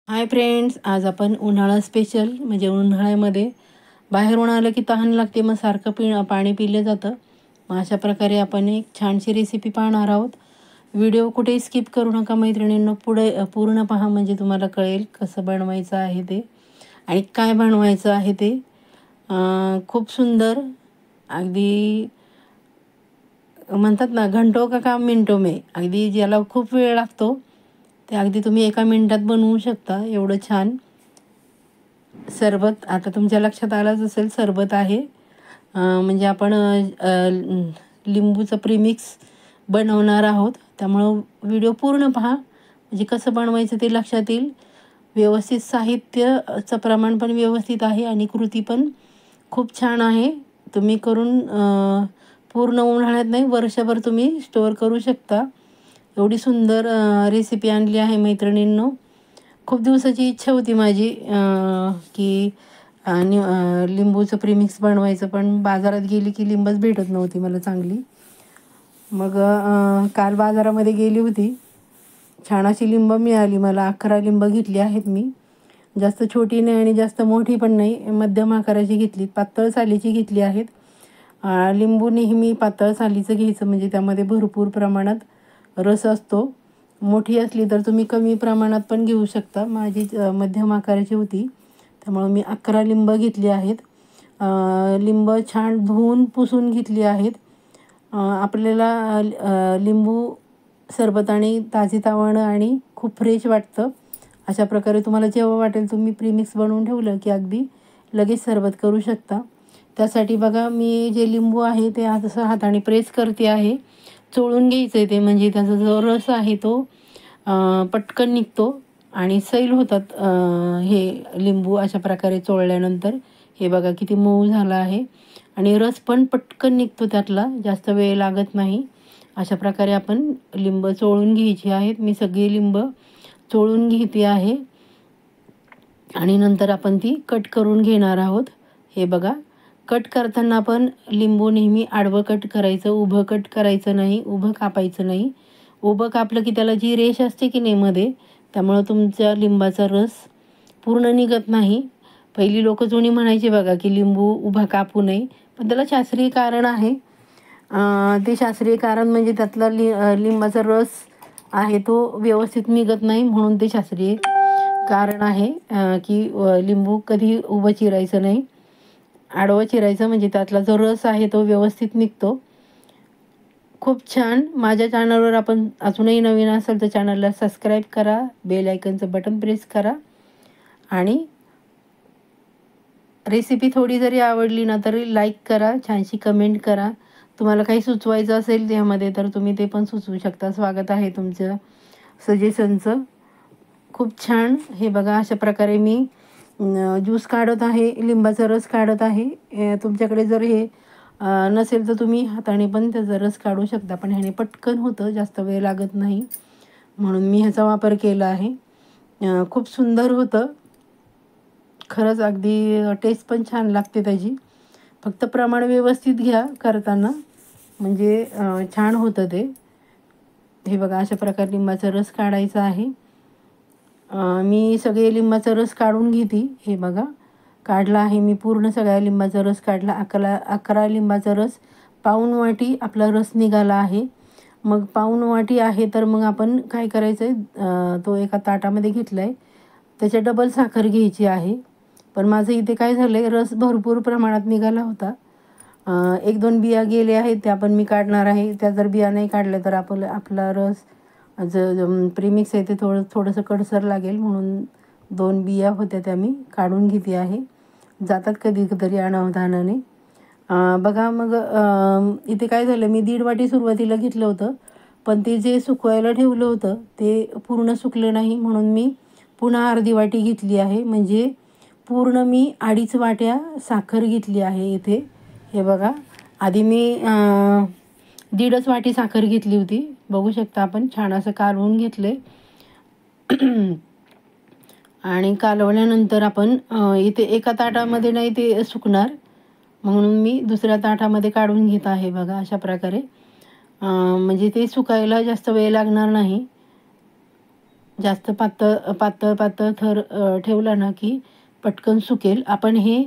Hi friends, आज आपण उन्हाळा स्पेशल म्हणजे उन्हाळ्यामध्ये बाहेरून आलं की तहान लागते, मग सारखं पाणी पिलं जातं. मग अशा प्रकारे आपण एक छानशी रेसिपी पाहणार आहोत. व्हिडिओ कुठेही स्किप करू नका मैत्रिणींनो, पुढे पूर्ण पहा म्हणजे तुम्हाला कळेल कसं बनवायचं आहे ते आणि काय बनवायचं आहे ते. खूप सुंदर, अगदी म्हणतात ना, घंटो का काम मिनटो में, अगदी ज्याला खूप वेळ लागतो ते अगदी तुम्ही एका मिनिटात बनवू शकता. एवढं छान सरबत आता तुमच्या लक्षात आलंच असेल, सरबत आहे. म्हणजे आपण लिंबूचं प्रीमिक्स बनवणार आहोत. त्यामुळं व्हिडिओ पूर्ण पहा म्हणजे कसं बनवायचं ते लक्षात येईल. व्यवस्थित साहित्याचं प्रमाण पण व्यवस्थित आहे आणि कृती पण खूप छान आहे. तुम्ही करून पूर्ण उन्हाळ्यात नाही, वर्षभर तुम्ही स्टोअर करू शकता. एवढी सुंदर रेसिपी आणली आहे मैत्रिणींनो. खूप दिवसाची इच्छा होती माझी की लिंबूचं प्रीमिक्स बनवायचं, पण बाजारात गेली की लिंबच भेटत नव्हती मला चांगली. मग काल बाजारामध्ये गेली होती, छान अशी लिंब मिळाली मला. 11 लिंब घेतली आहेत मी. जास्त छोटी नाही आणि जास्त मोठी पण नाही, मध्यम आकाराची घेतली, पातळ सालीची घेतली आहेत. लिंबू नेहमी पातळ सालीचं घ्यायचं म्हणजे त्यामध्ये भरपूर प्रमाणात रस असतो. मोठी असली तर तुम्ही कमी प्रमाणात पण घेऊ शकता. माझी मध्यम आकाराची होती त्यामुळं मी 11 लिंब घेतली आहेत. लिंब छान धुवून पुसून घेतली आहेत. आपल्याला लिंबू सरबत आणि ताजीतावानं आणि खूप फ्रेश वाटतं. अशा प्रकारे तुम्हाला जेव्हा वाटेल तुम्ही प्रीमिक्स बनवून ठेवलं की अगदी लगेच सरबत करू शकता. त्यासाठी बघा, मी जे लिंबू आहे ते असं हाताने प्रेस करते आहे. चोळून घ्यायचं आहे ते, म्हणजे त्याचा जो रस आहे तो पटकन निघतो आणि सैल होतात हे लिंबू अशा प्रकारे चोळल्यानंतर. हे बघा किती मऊ झाला आहे आणि रस पण पटकन निघतो त्यातला, जास्त वेळ लागत नाही. अशा प्रकारे आपण लिंब चोळून घ्यायची आहेत. मी सगळी लिंब चोळून घेते आहे आणि नंतर आपण ती कट करून घेणार आहोत. हे बघा, कट करताना आपण लिंबू नेहमी आडवं कट करायचं, उभं कट करायचं नाही, उभं कापायचं नाही. उभं कापलं की त्याला जी रेष असते की नाही मध्ये, त्यामुळं तुमच्या लिंबाचा रस पूर्ण निघत नाही. पहिली लोक जुनी म्हणायची बघा की लिंबू उभा कापू नये, पण त्याला शास्त्रीय कारण आहे. ते शास्त्रीय कारण म्हणजे त्यातला लिंबाचा रस आहे तो व्यवस्थित निघत नाही, म्हणून ते शास्त्रीय कारण आहे की लिंबू कधी उभं चिरायचं नाही, आडवं चिरायचं म्हणजे त्यातला जो रस आहे तो व्यवस्थित निघतो. खूप छान. माझ्या चॅनलवर आपण अजूनही नवीन असेल तर चॅनलला सबस्क्राईब करा, बेल आयकनचं बटन प्रेस करा आणि रेसिपी थोडी जरी आवडली ना तरी लाईक करा, छानशी कमेंट करा. तुम्हाला काही सुचवायचं असेल त्यामध्ये तर तुम्ही ते पण सुचवू शकता. स्वागत आहे तुमचं सजेशनचं. खूप छान. हे बघा, अशा प्रकारे मी ज्यूस काढत आहे, लिंबाचा रस काढत आहे. तुमच्याकडे जर हे नसेल तर तुम्ही हाताने पण त्याचा रस काढू शकता, पण ह्याने पटकन होतं, जास्त वेळ लागत नाही, म्हणून मी ह्याचा वापर केला आहे. खूप सुंदर होतं खरंच, अगदी टेस्ट पण छान लागते त्याची. फक्त प्रमाण व्यवस्थित घ्या करताना, म्हणजे छान होतं ते. हे बघा, अशा प्रकारे लिंबाचा रस काढायचा आहे. मी सगळे लिंबाचा रस काढून घेते. हे बघा, काढला आहे मी, पूर्ण सगळ्या लिंबाचा रस काढला. 11 लिंबाचा रस, पाऊण वाटी आपला रस निघाला आहे. मग पाऊण वाटी आहे तर मग आपण काय करायचं आहे, तो एका ताटामध्ये घेतला आहे, त्याच्या डबल साखर घ्यायची आहे. पण माझं इथे काय झालं आहे, रस भरपूर प्रमाणात निघाला होता. 1-2 बिया गेले आहेत, त्या पण मी काढणार आहे. त्या जर बिया नाही काढल्या तर आपला रस प्रीमिक्स आहे ते थोडंसं कडसर लागेल, म्हणून 2 बिया होत्या त्या मी काढून घेते आहे. जातात कधीतरी अनावधानाने. बघा, मग इथे काय झालं, मी 1.5 वाटी सुरुवातीला घेतलं होतं, पण ते जे सुकवायला ठेवलं होतं ते पूर्ण सुकलं नाही, म्हणून मी पुन्हा अर्धी वाटी घेतली आहे. म्हणजे पूर्ण मी 2.5 वाट्या साखर घेतली आहे इथे. हे बघा, आधी मी 1.5 वाटी साखर घेतली होती, बघू शकता आपण. छान असं कालवून घेतले आणि कालवल्यानंतर आपण इथे एका ताटामध्ये नाही ते सुकणार, म्हणून मी दुसऱ्या ताटामध्ये काढून घेत आहे. बघा, अशा प्रकारे म्हणजे ते सुकायला जास्त वेळ लागणार नाही. जास्त पातळ पातळ पातळ थर ठेवला ना की पटकन सुकेल. आपण हे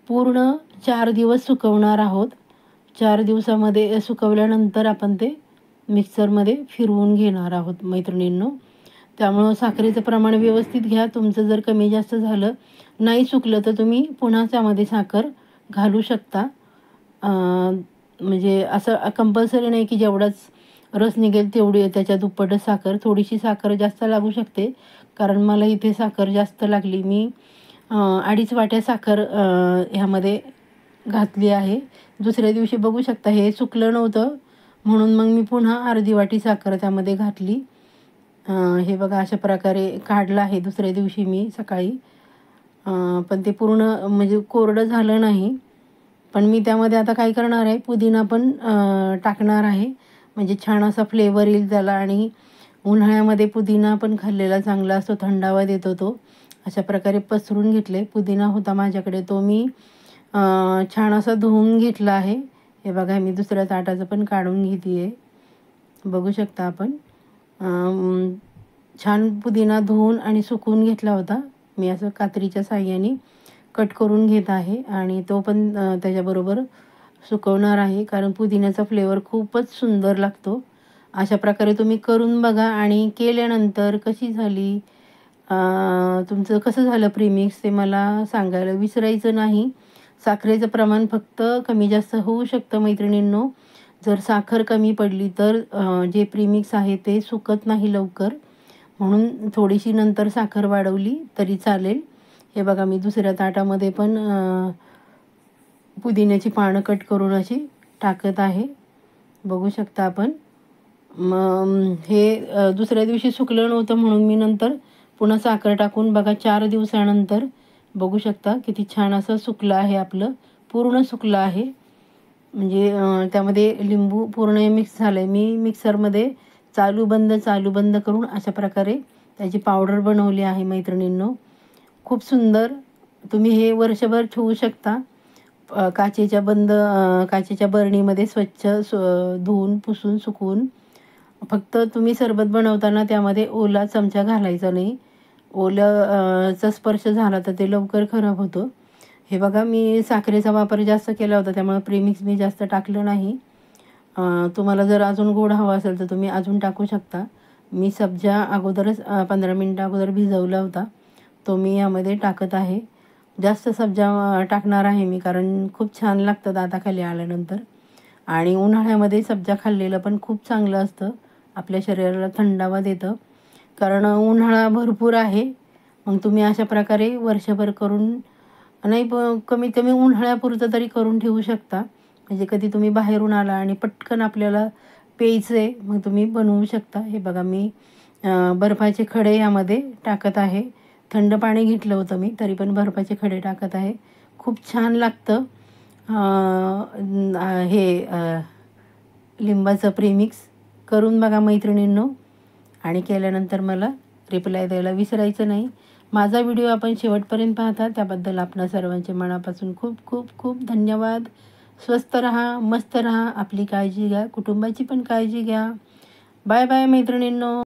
पूर्ण 4 दिवस सुकवणार आहोत. 4 दिवसामध्ये सुकवल्यानंतर आपण ते मिक्सरमध्ये फिरवून घेणार आहोत मैत्रिणींनो. त्यामुळं साखरेचं प्रमाण व्यवस्थित घ्या. तुमचं जर कमी जास्त झालं, नाही सुकलं, तर तुम्ही पुन्हा त्यामध्ये साखर घालू शकता. म्हणजे असं कंपल्सरी नाही की जेवढाच रस निघेल तेवढी त्याच्या दुप्पटच साखर. थोडीशी साखर जास्त लागू शकते, कारण मला इथे साखर जास्त लागली. मी 2.5 वाट्या साखर ह्यामध्ये घातली आहे. दुसऱ्या दिवशी बघू शकता हे सुकलं नव्हतं, म्हणून मग मी पुन्हा अर्धी वाटी साखर त्यामध्ये घातली. हे बघा अशा प्रकारे काढलं आहे दुसऱ्या दिवशी मी सकाळी. पण ते पूर्ण म्हणजे कोरडं झालं नाही. पण मी त्यामध्ये आता काय करणार आहे, पुदिना पण टाकणार आहे. म्हणजे छान असा फ्लेवर येईल त्याला. आणि उन्हाळ्यामध्ये पुदिना पण खाल्लेला चांगला असतो, थंडावा देतो तो. अशा प्रकारे पसरून घेतले. पुदिना होता माझ्याकडे, तो मी छान असा धुवून घेतला आहे. हे बघा मी दुसऱ्या ताटाचं पण काढून घेते आहे, बघू शकता आपण. छान पुदिना धुवून आणि सुकवून घेतला होता. मी असं कात्रीच्या साहाय्याने कट करून घेत आहे आणि तो पण त्याच्याबरोबर सुकवणार आहे, कारण पुदिन्याचा फ्लेवर खूपच सुंदर लागतो. अशा प्रकारे तुम्ही करून बघा आणि केल्यानंतर कशी झाली, तुमचं कसं झालं प्रीमिक्स ते मला सांगायला विसरायचं नाही. साखरेचं प्रमाण फक्त कमी जास्त होऊ शकतं मैत्रिणींनो. जर साखर कमी पडली तर जे प्रीमिक्स आहे ते सुकत नाही लवकर, म्हणून थोडीशी नंतर साखर वाढवली तरी चालेल. हे बघा मी दुसऱ्या ताटामध्ये पण पुदिन्याची पानं कट करून अशी टाकत आहे, बघू शकता आपण. मग हे दुसऱ्या दिवशी सुकलं नव्हतं, म्हणून मी नंतर पुन्हा साखर टाकून बघा 4 दिवसानंतर बघू शकता किती छान असं सुकलं आहे आपलं, पूर्ण सुकलं आहे. म्हणजे त्यामध्ये लिंबू पूर्ण मिक्स झालं आहे. मी मिक्सरमध्ये चालू बंद करून अशा प्रकारे त्याची पावडर बनवली आहे मैत्रिणींनो. खूप सुंदर. तुम्ही हे वर्षभर ठेवू शकता. काचेच्या बरणीमध्ये स्वच्छ धुवून पुसून सुकवून. फक्त तुम्ही सरबत बनवताना त्यामध्ये ओला चमचा घालायचा नाही. ओल्याचा स्पर्श झाला तर ते लवकर खराब होतं. हे बघा मी साखरेचा वापर जास्त केला होता, त्यामुळे प्रीमिक्स मी जास्त टाकलं नाही. तुम्हाला जर अजून गोड हवा असेल तर तुम्ही अजून टाकू शकता. मी सब्जा अगोदरच 15 मिनटं अगोदर भिजवला होता, तो मी यामध्ये टाकत आहे. जास्त सब्जा टाकणार आहे मी, कारण खूप छान लागतं दाताखाली आल्यानंतर. आणि उन्हाळ्यामध्ये सब्जा खाल्लेलं पण खूप चांगलं असतं, आपल्या शरीराला थंडावा देतं. कारण उन्हाळा भरपूर आहे. मग तुम्ही अशा प्रकारे वर्षभर करून नाही, कमीत कमी उन्हाळ्यापुरतं तरी करून ठेवू शकता. म्हणजे कधी तुम्ही बाहेरून आला आणि पटकन आपल्याला प्यायचं आहे, मग तुम्ही बनवू शकता. हे बघा मी बर्फाचे खडे यामध्ये टाकत आहे. थंड पाणी घेतलं होतं मी, तरी पण बर्फाचे खडे टाकत आहे. खूप छान लागतं हे लिंबाचं प्रीमिक्स. करून बघा मैत्रिणींनो, आणि केल्यानंतर मला रिप्लाय द्यायला विसरायचं नाही. माझा व्हिडिओ आपण शेवटपर्यंत पाहता त्याबद्दल आपणा सर्वांचे मनापासून खूप खूप खूप धन्यवाद. स्वस्त राहा, मस्त राहा, आपली काळजी घ्या, कुटुंबाची पण काळजी घ्या. बाय बाय मैत्रिणींनो.